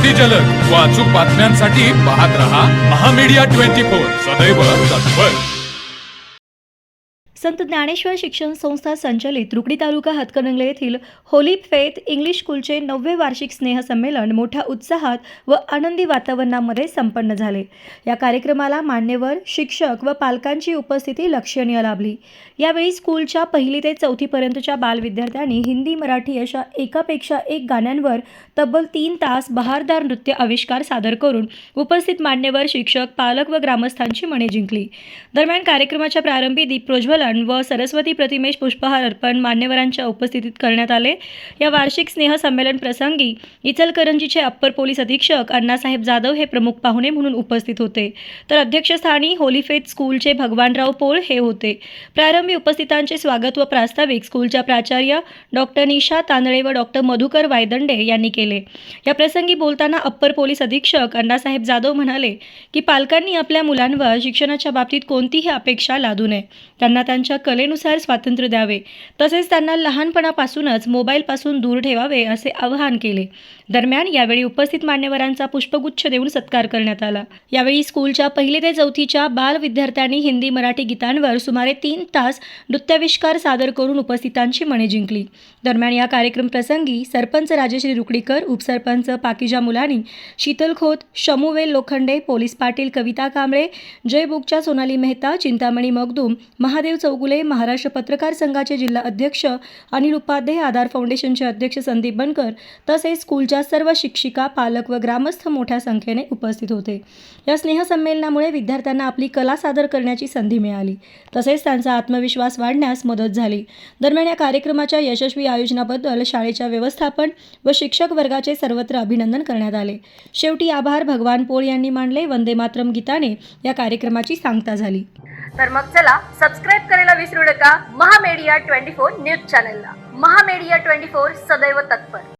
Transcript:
अति जलद व अचूक बातम्यांसाठी पाहत रहा महामीडिया 24 सदैव तत्पर। संत ज्ञानेश्वर शिक्षण संस्था संचलित रुकडी तालुका हातकणंगले येथील होली फेथ इंग्लिश स्कूलचे 9वे वार्षिक स्नेहसंमेलन मोठ्या उत्साहात व आनंदी वातावरणामध्ये संपन्न झाले। या कार्यक्रमाला मान्यवर, शिक्षक व पालकांची उपस्थिती लक्षणीय लाभली। यावेळी स्कूलच्या 1ली ते 4थी पर्यंतच्या बालविद्यार्थ्यांनी हिंदी, मराठी अशा एकापेक्षा एक गाण्यांवर तब्बल 3 तास बहारदार नृत्य आविष्कार सादर करून उपस्थित मान्यवर, शिक्षक, पालक व ग्रामस्थांची मने जिंकली। दरम्यान कार्यक्रमाच्या प्रारंभी दीप प्रज्वलन व सरस्वती प्रतिमेस पुष्पहार अर्पण मान्यवरांच्या उपस्थितीत करण्यात आले। या वार्षिक स्नेह संमेलन प्रसंगी इचलकरंजीचे अप्पर पोलीस अधीक्षक अण्णासाहेब जाधव हे प्रमुख पाहुणे म्हणून उपस्थित होते, तर अध्यक्षस्थानी होली फेथ स्कूलचे भगवानराव पोळ हे होते। प्रारंभी उपस्थितांचे स्वागत व प्रास्ताविक स्कूलच्या प्राचार्य डॉक्टर निशा तांदळे व डॉक्टर मधुकर वायदंडे यांनी केले। या प्रसंगी बोलताना अप्पर पोलीस अधीक्षक अण्णासाहेब जाधव म्हणाले की पालकांनी आपल्या मुलांवर शिक्षणाच्या बाबतीत कोणतीही अपेक्षा लादू नये, त्यांना त्यांच्या कलेनुसार स्वातंत्र्य द्यावे, तसेच त्यांना लहानपणापासूनच मोबाईलपासून दूर ठेवावे असे आवाहन केले। दरम्यान यावेळी उपस्थित मान्यवरांचा पुष्पगुच्छ देऊन सत्कार करण्यात आला। यावेळी स्कूलच्या 1ली ते 4थीच्या बाल विद्यार्थ्यांनी हिंदी, मराठी गीतांवर सुमारे 3 तास नृत्याविष्कार सादर करून उपस्थितांची मने जिंकली। दरम्यान या कार्यक्रम प्रसंगी सरपंच राजश्री रुकडीकर, उपसरपंच पाकिजा मुलानी, शीतल खोत, शमुवेल लोखंडे, पोलीस पाटील कविता कांबळे, जय बुकच्या सोनाली मेहता, चिंतामणी मगदूम, महादेव चौगुले, महाराष्ट्र पत्रकार संघाचे जिल्हा अध्यक्ष अनिल उपाध्ये, आधार फाउंडेशनचे अध्यक्ष संदीप बनकर तसेच स्कूलच्या सर्व शिक्षिका, पालक व ग्रामस्थ मोठ्या संख्येने उपस्थित होते। या स्नेहसंमेलनामुळे विद्यार्थ्यांना आपली कला सादर करण्याची संधी मिळाली, तसेच त्यांचा आत्मविश्वास वाढण्यास मदत झाली। दरम्यान या कार्यक्रमाच्या यशस्वी आयोजनाबद्दल शाळेच्या व्यवस्थापन व शिक्षक वर्गाचे सर्वत्र अभिनंदन करण्यात आले। शेवटी आभार भगवान पोळ यांनी मानले। वंदे मातरम गीताने या कार्यक्रमाची सांगता झाली। तर मग चला सबस्क्राईब करायला विसरू नका महामीडिया 24 न्यूज चॅनलला। महामीडिया 24 सदैव तत्पर।